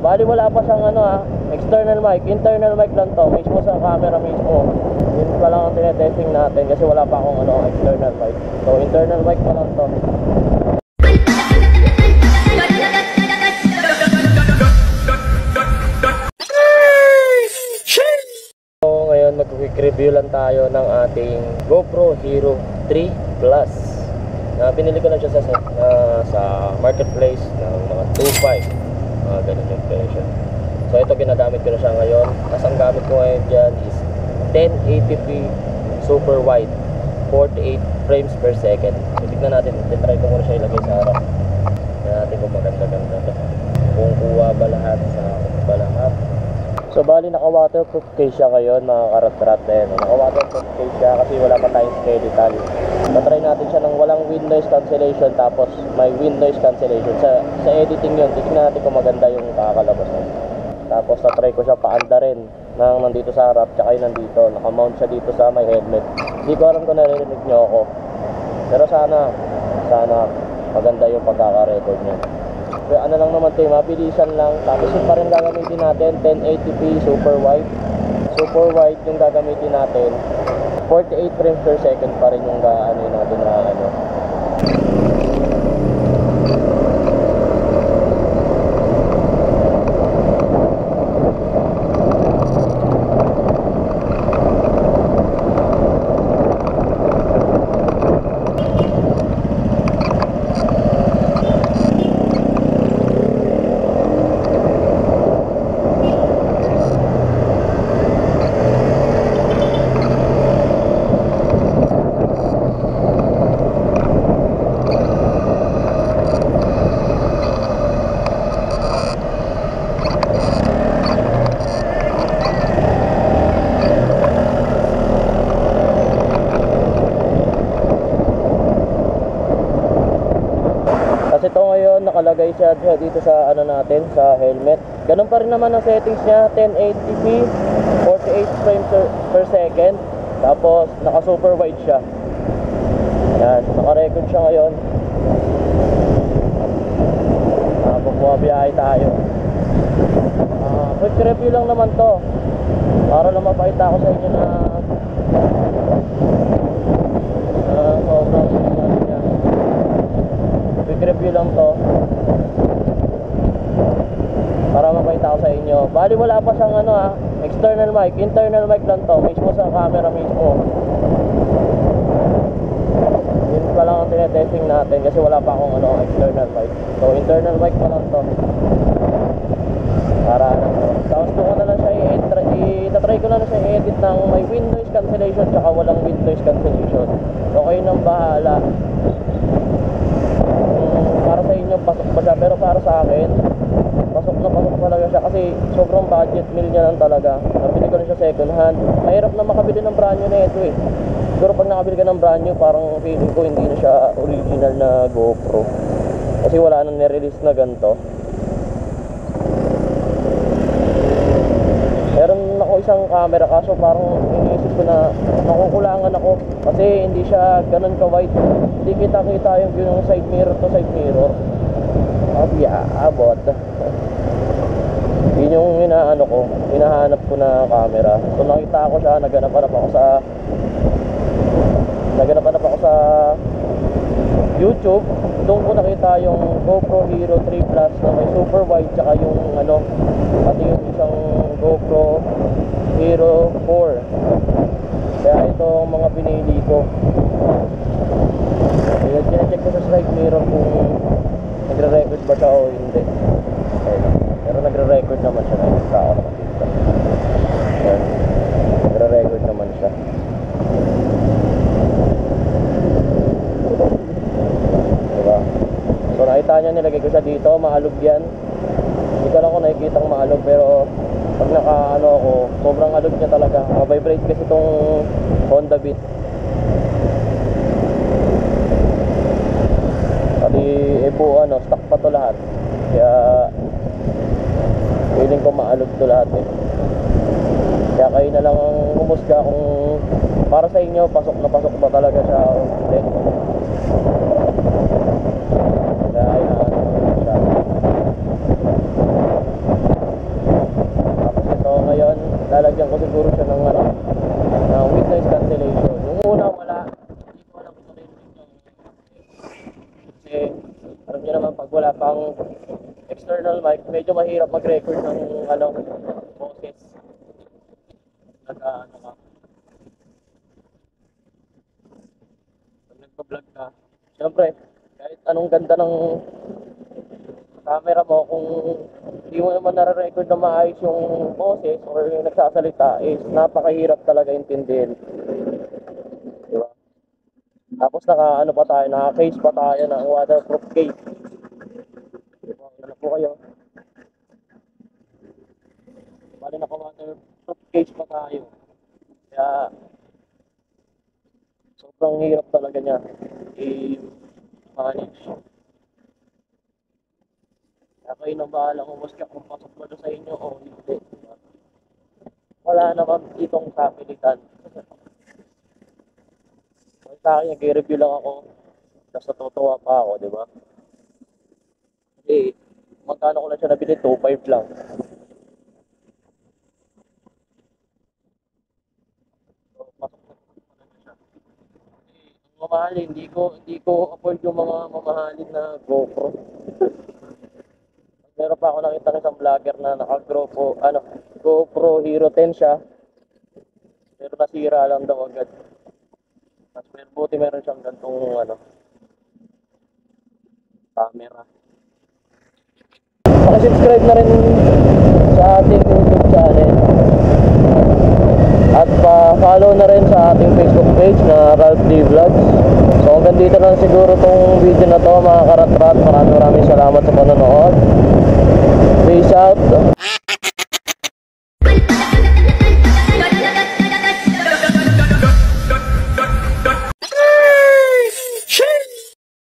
Bali wala pa siyang external mic, internal mic lang to, mismo sa camera mismo. Yun pa lang ang tinetesting natin kasi wala pa akong external mic. So internal mic pa lang to. So ngayon mag-quick review lang tayo ng ating GoPro Hero 3 Plus. Binili ko na siya sa marketplace ng mga 2.5. Ganun yung presyo. So ito ginagamit ko na siya ngayon. Tapos ang gamit ko ngayon dyan is 1080p super wide 48 frames per second. So tignan natin, try ko muna siya ilagay sa harap. Tignan natin kung maganda-ganda to, kung kuha ba lahat, sa ba lahat. So bali naka waterproof case siya ngayon mga karat-rat. Naka waterproof case siya kasi wala pa tayong skeletal. Try natin siya ng walang wind noise cancellation, tapos may wind noise cancellation. Sa editing yun, tignan natin kung maganda yung kakalabas na. Tapos try ko siya paanda rin ng nandito sa harap, tsaka yung nandito. Nakamount siya dito sa may helmet. Hindi ko alam kung naririnig nyo ako, pero sana maganda yung pagkaka-record niya. Pero ano lang naman ito, mabilisan lang. Tapos yun pa rin gagamitin natin, 1080p super wide. Super wide yung gagamitin natin. 48 frames per second pa rin yung natin na ito ngayon nakalagay siya dito sa natin sa helmet. Ganun pa rin naman ang settings niya, 1080p 48 frames per second. Tapos naka super wide siya. Yan, naka-record siya ngayon. Bumabiyahe tayo. Quick review lang naman to, para lang mapakita ko sa inyo na sobrang niya. Quick review lang to para mapakita ko sa inyo. Bali wala pa siyang external mic, internal mic lang to, mismo sa camera mismo. Yun pa lang ang tinetesting natin kasi wala pa akong external mic. So internal mic pa lang to. Para tapos doon ko na lang siya i-try ko na lang siya i-edit ng may wind noise cancellation tsaka walang wind noise cancellation. So kayo nang bahala. Para sa inyo pasok pa siya, pero para sa akin pasok na pasok talaga siya kasi sobrang budget meal niya lang talaga. Nabili ko na siya second hand. Mahirap na makabili ng brand new na ito eh. Siguro pag nakabili ka ng brand new, parang feeling ko hindi na siya original na GoPro kasi wala nang nirelease na ganito. Meron ako isang camera kaso parang iniisip ko na nakukulangan ako kasi hindi siya ganun ka-wide. Hindi kita-kita yung side mirror to side mirror. Abot. Yun yung hinahanap ko na camera. So nakita ko siya, naghanap-hanap ako sa YouTube. Doon ko nakita yung GoPro Hero 3 Plus na may super wide, tsaka yung pati yung isang GoPro Hero 4. Kaya ito ang mga pinili ko. Kina-check ko sa side mirror kung nagre-record ba siya o hindi. Pero nagre-record naman siya, nakikita ko naman dito. Ayan, nagre-record naman siya. Diba? So nakita niya, nilagay ko siya dito, maalog yan. Hindi ko lang kung nakikitang maalog, pero pag ako, sobrang alog niya talaga. Ma-vibrate kasi itong Honda Beat. Pati stock pa to lahat. Kaya feeling ko maalog to lahat eh. Kaya kayo na lang ang humusga kung para sa inyo pasok na pasok ba talaga siya o hindi. Kaya ayun siya. medyo mahirap mag-record ng ano, boses. Ano ka, pag nagpa-vlog ka. Siyempre, kahit anong ganda ng camera mo, kung hindi mo naman nare-record na maayos yung boses or yung nagsasalita, is napakahirap talaga intindihin. Di ba? Tapos ano pa tayo, naka-case pa tayo ng waterproof case. Ano po kayo? Bali naka-waterproof case pa tayo. Kaya sobrang hirap talaga niya i-manage. Kaya kayo nang bahala kung kung pasok ba sa inyo o hindi. Wala naman itong kapilitan. Sa akin, nag-review lang ako. Tapos natutuwa pa ako, di ba? Kasi, magkano ko lang siya nabili? 2.5 lang. So, pasok na siya. Ang mamahalin, hindi ko afford yung mga mamahalin na GoPro. Meron pa ako nakita ng isang vlogger na naka-GoPro, GoPro Hero 10 siya. Pero nasira lang daw agad. Mas buti meron siyang gantong camera. Pakisubscribe na rin